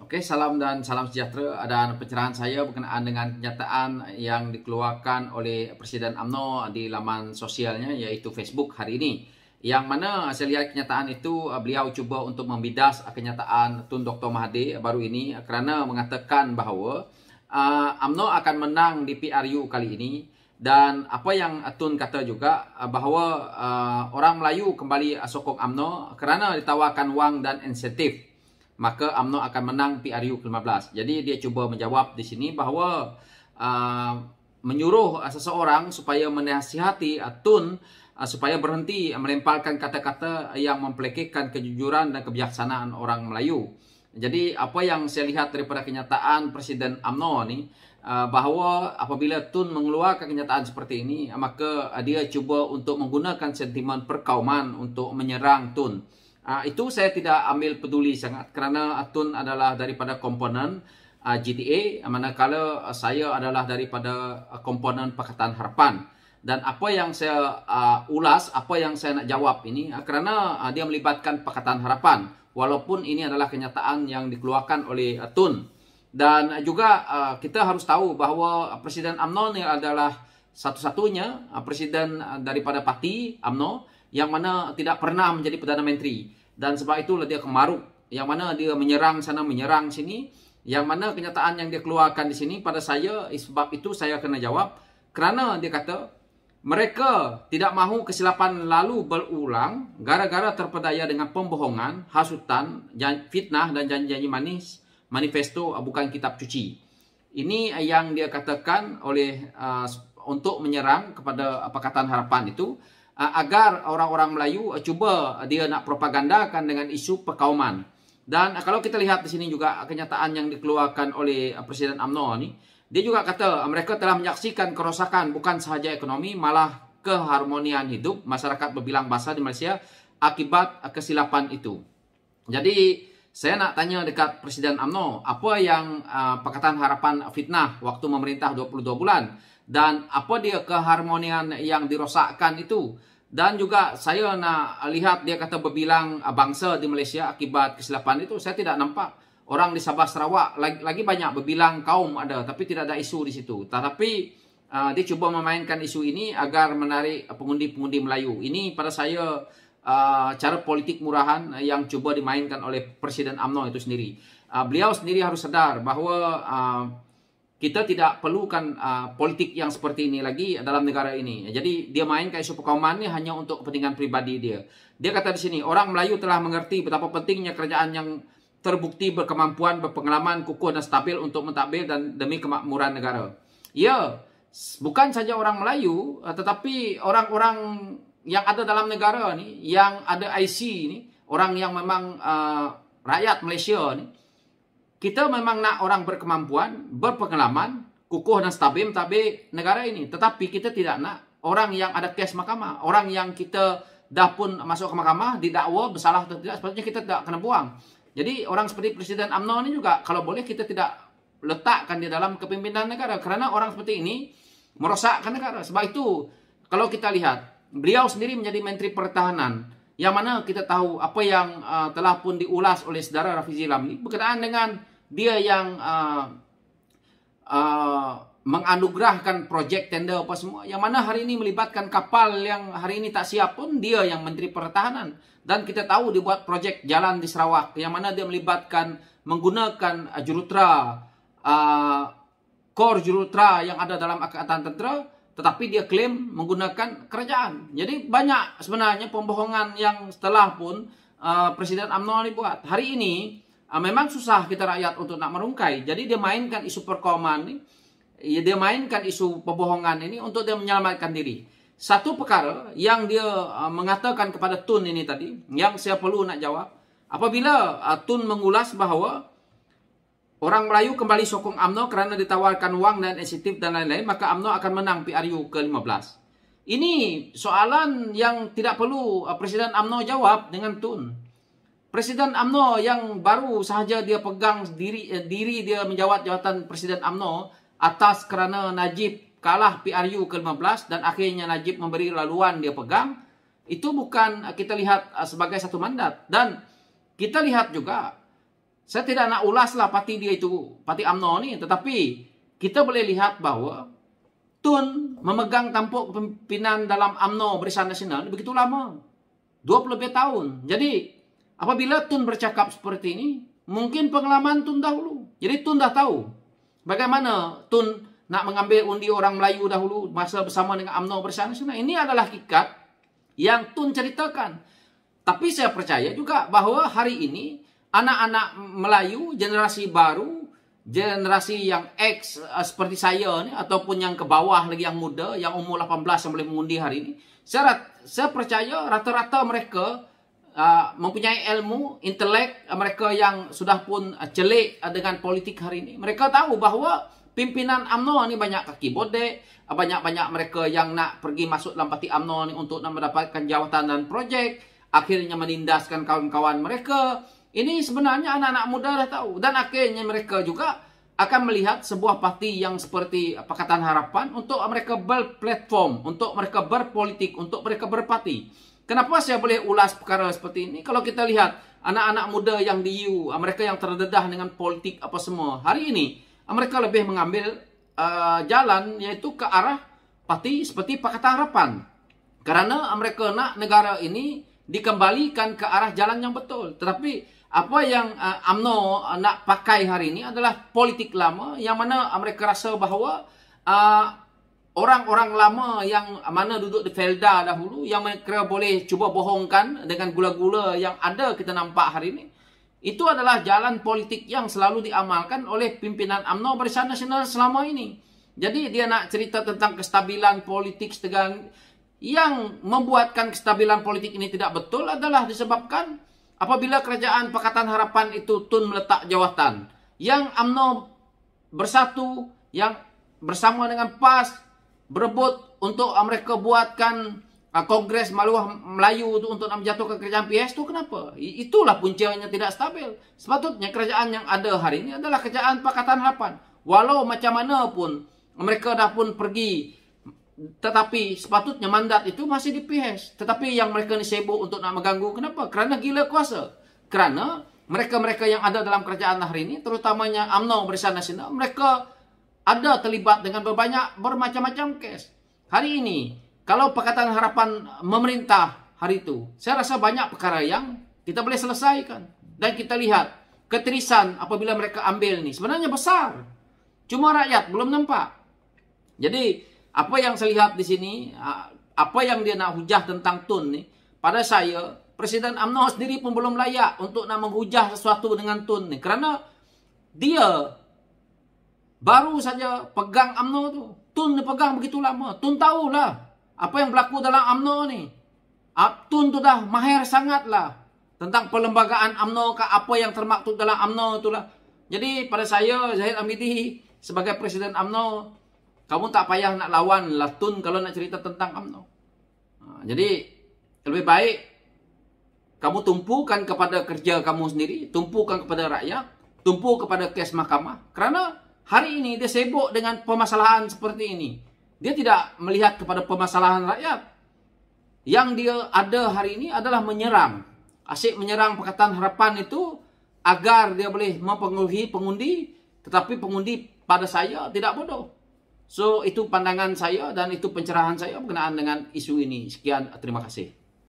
Oke, salam dan salam sejahtera. Dan pencerahan saya berkenaan dengan kenyataan yang dikeluarkan oleh Presiden UMNO di laman sosialnya, yaitu Facebook hari ini. Yang mana saya lihat kenyataan itu beliau cuba untuk membidas kenyataan Tun Dr. Mahathir baru ini kerana mengatakan bahawa UMNO akan menang di PRU kali ini. Dan apa yang Tun kata juga bahawa orang Melayu kembali sokong UMNO kerana ditawarkan wang dan insentif, maka UMNO akan menang PRU ke-15. Jadi dia cuba menjawab di sini bahawa menyuruh seseorang supaya menasihati Tun supaya berhenti melemparkan kata-kata yang mempelekehkan kejujuran dan kebijaksanaan orang Melayu. Jadi apa yang saya lihat daripada kenyataan Presiden UMNO ni, bahawa apabila Tun mengeluarkan kenyataan seperti ini, maka dia cuba untuk menggunakan sentimen perkauman untuk menyerang Tun. Itu saya tidak ambil peduli sangat kerana Tun adalah daripada komponen GTA, manakala saya adalah daripada komponen Pakatan Harapan. Dan apa yang saya ulas, apa yang saya nak jawab ini kerana dia melibatkan Pakatan Harapan, walaupun ini adalah kenyataan yang dikeluarkan oleh Tun. Dan juga kita harus tahu bahawa Presiden UMNO ini adalah satu-satunya presiden daripada parti UMNO yang mana tidak pernah menjadi Perdana Menteri. Dan sebab itulah dia kemaruk, yang mana dia menyerang sana, menyerang sini. Yang mana kenyataan yang dia keluarkan di sini pada saya, sebab itu saya kena jawab. Kerana dia kata, mereka tidak mahu kesilapan lalu berulang gara-gara terpedaya dengan pembohongan, hasutan, fitnah dan janji-janji manis, manifesto bukan kitab cuci. Ini yang dia katakan oleh untuk menyerang kepada Pakatan Harapan itu, agar orang-orang Melayu cuba dia nak propagandakan dengan isu perkauman. Dan kalau kita lihat di sini juga kenyataan yang dikeluarkan oleh Presiden UMNO ni, dia juga kata mereka telah menyaksikan kerosakan bukan sahaja ekonomi, malah keharmonian hidup masyarakat berbilang bahasa di Malaysia akibat kesilapan itu. Jadi saya nak tanya dekat Presiden UMNO, apa yang Pakatan Harapan fitnah waktu memerintah 22 bulan? Dan apa dia keharmonian yang dirosakkan itu? Dan juga saya nak lihat dia kata berbilang bangsa di Malaysia akibat kesilapan itu. Saya tidak nampak orang di Sabah Sarawak lagi banyak berbilang kaum ada, tapi tidak ada isu di situ. Tetapi dia cuba memainkan isu ini agar menarik pengundi-pengundi Melayu. Ini pada saya cara politik murahan yang cuba dimainkan oleh Presiden UMNO itu sendiri. Beliau sendiri harus sadar bahawa kita tidak perlukan politik yang seperti ini lagi dalam negara ini. Jadi dia mainkan isu perkauman ini hanya untuk kepentingan pribadi dia. Dia kata di sini, orang Melayu telah mengerti betapa pentingnya kerajaan yang terbukti berkemampuan, berpengalaman, kukuh dan stabil untuk mentadbir dan demi kemakmuran negara. Ya, bukan saja orang Melayu, tetapi orang-orang yang ada dalam negara ni, yang ada IC ni, orang yang memang rakyat Malaysia ni, kita memang nak orang berkemampuan, berpengalaman, kukuh dan stabil mentadbir negara ini. Tetapi kita tidak nak orang yang ada kes mahkamah. Orang yang kita dah pun masuk ke mahkamah, didakwa bersalah atau tidak, sepatutnya kita tidak kena buang. Jadi orang seperti Presiden UMNO ini juga, kalau boleh kita tidak letakkan di dalam kepimpinan negara. Kerana orang seperti ini merosakkan negara. Sebab itu, kalau kita lihat, beliau sendiri menjadi Menteri Pertahanan, yang mana kita tahu apa yang telah pun diulas oleh saudara Rafizi Ramli berkenaan dengan dia yang menganugerahkan projek tender apa semua, yang mana hari ini melibatkan kapal yang hari ini tak siap pun dia yang Menteri Pertahanan. Dan kita tahu dia buat projek jalan di Sarawak yang mana dia melibatkan menggunakan jurutera, kor jurutera yang ada dalam Angkatan Tentera, tetapi dia klaim menggunakan kerajaan. Jadi banyak sebenarnya pembohongan yang setelah pun Presiden UMNO ini buat. Hari ini memang susah kita rakyat untuk nak merungkai. Jadi dia mainkan isu perkauman ni, dia mainkan isu pembohongan ini untuk dia menyelamatkan diri. Satu perkara yang dia mengatakan kepada Tun ini tadi, yang saya perlu nak jawab, apabila Tun mengulas bahawa orang Melayu kembali sokong UMNO kerana ditawarkan wang dan insentif dan lain-lain, maka UMNO akan menang PRU ke-15. Ini soalan yang tidak perlu Presiden UMNO jawab dengan Tun. Presiden UMNO yang baru sahaja dia pegang diri dia menjawat jawatan Presiden UMNO atas kerana Najib kalah PRU ke-15 dan akhirnya Najib memberi laluan dia pegang, itu bukan kita lihat sebagai satu mandat. Dan kita lihat juga Saya tidak nak ulaslah parti dia itu, parti UMNO ni, tetapi kita boleh lihat bahwa Tun memegang tampuk kepimpinan dalam UMNO Barisan Nasional begitu lama, 20 lebih tahun. Jadi apabila Tun bercakap seperti ini, mungkin pengalaman Tun dahulu. Jadi Tun dah tahu bagaimana Tun nak mengambil undi orang Melayu dahulu masa bersama dengan UMNO Barisan Nasional. Ini adalah hakikat yang Tun ceritakan. Tapi saya percaya juga bahwa hari ini anak-anak Melayu, generasi baru, generasi yang X seperti saya ni, ataupun yang ke bawah lagi yang muda, yang umur 18 yang boleh mengundi hari ini, saya percaya rata-rata mereka mempunyai ilmu, intelek, mereka yang sudah pun celik dengan politik hari ini. Mereka tahu bahawa pimpinan UMNO ni banyak kaki bodek, banyak-banyak mereka yang nak pergi masuk dalam parti UMNO ni untuk nak mendapatkan jawatan dan projek, akhirnya menindaskan kawan-kawan mereka. Ini sebenarnya anak-anak muda dah tahu. Dan akhirnya mereka juga akan melihat sebuah parti yang seperti Pakatan Harapan untuk mereka berplatform, untuk mereka berpolitik, untuk mereka berparti. Kenapa saya boleh ulas perkara seperti ini? Kalau kita lihat anak-anak muda yang di U, mereka yang terdedah dengan politik apa semua, hari ini mereka lebih mengambil jalan yaitu ke arah parti seperti Pakatan Harapan. Karena mereka nak negara ini dikembalikan ke arah jalan yang betul. Tetapi apa yang UMNO nak pakai hari ini adalah politik lama yang mana mereka rasa bahawa orang-orang lama yang mana duduk di Felda dahulu yang mereka boleh cuba bohongkan dengan gula-gula yang ada kita nampak hari ini. Itu adalah jalan politik yang selalu diamalkan oleh pimpinan UMNO Barisan Nasional selama ini. Jadi dia nak cerita tentang kestabilan politik yang membuatkan kestabilan politik ini tidak betul adalah disebabkan apabila kerajaan Pakatan Harapan itu Tun meletak jawatan, yang UMNO bersatu, yang bersama dengan PAS berebut untuk mereka buatkan Kongres Maluah Melayu untuk nak menjatuhkan kerajaan PS itu, kenapa? Itulah puncanya tidak stabil. Sepatutnya kerajaan yang ada hari ini adalah kerajaan Pakatan Harapan. Walau macam mana pun mereka dah pun pergi, tetapi sepatutnya mandat itu masih di PS. Tetapi yang mereka ni sibuk untuk nak mengganggu. Kenapa? Kerana gila kuasa. Kerana mereka-mereka yang ada dalam kerajaan hari ini, terutamanya UMNO Barisan Nasional, mereka ada terlibat dengan bermacam-macam kes. Hari ini, kalau Pakatan Harapan memerintah hari itu, saya rasa banyak perkara yang kita boleh selesaikan. Dan kita lihat, ketirisan apabila mereka ambil ni sebenarnya besar. Cuma rakyat belum nampak. Jadi, apa yang saya lihat di sini, apa yang dia nak hujah tentang Tun ni, pada saya, Presiden UMNO sendiri pun belum layak untuk nak menghujah sesuatu dengan Tun ni. Kerana dia baru saja pegang UMNO tu. Tun ni pegang begitu lama. Tun tahulah apa yang berlaku dalam UMNO ni. Tun tu dah mahir sangat lah tentang perlembagaan UMNO, apa yang termaktub dalam UMNO tu lah. Jadi pada saya, Zahid Hamidi sebagai Presiden UMNO, kamu tak payah nak lawan lah Tun kalau nak cerita tentang UMNO. Jadi lebih baik kamu tumpukan kepada kerja kamu sendiri, tumpukan kepada rakyat, tumpu kepada kes mahkamah. Kerana hari ini dia sibuk dengan permasalahan seperti ini. Dia tidak melihat kepada permasalahan rakyat. Yang dia ada hari ini adalah menyerang. Asyik menyerang Pakatan Harapan itu agar dia boleh mempengaruhi pengundi. Tetapi pengundi pada saya tidak bodoh. So, itu pandangan saya dan itu pencerahan saya berkenaan dengan isu ini. Sekian, terima kasih.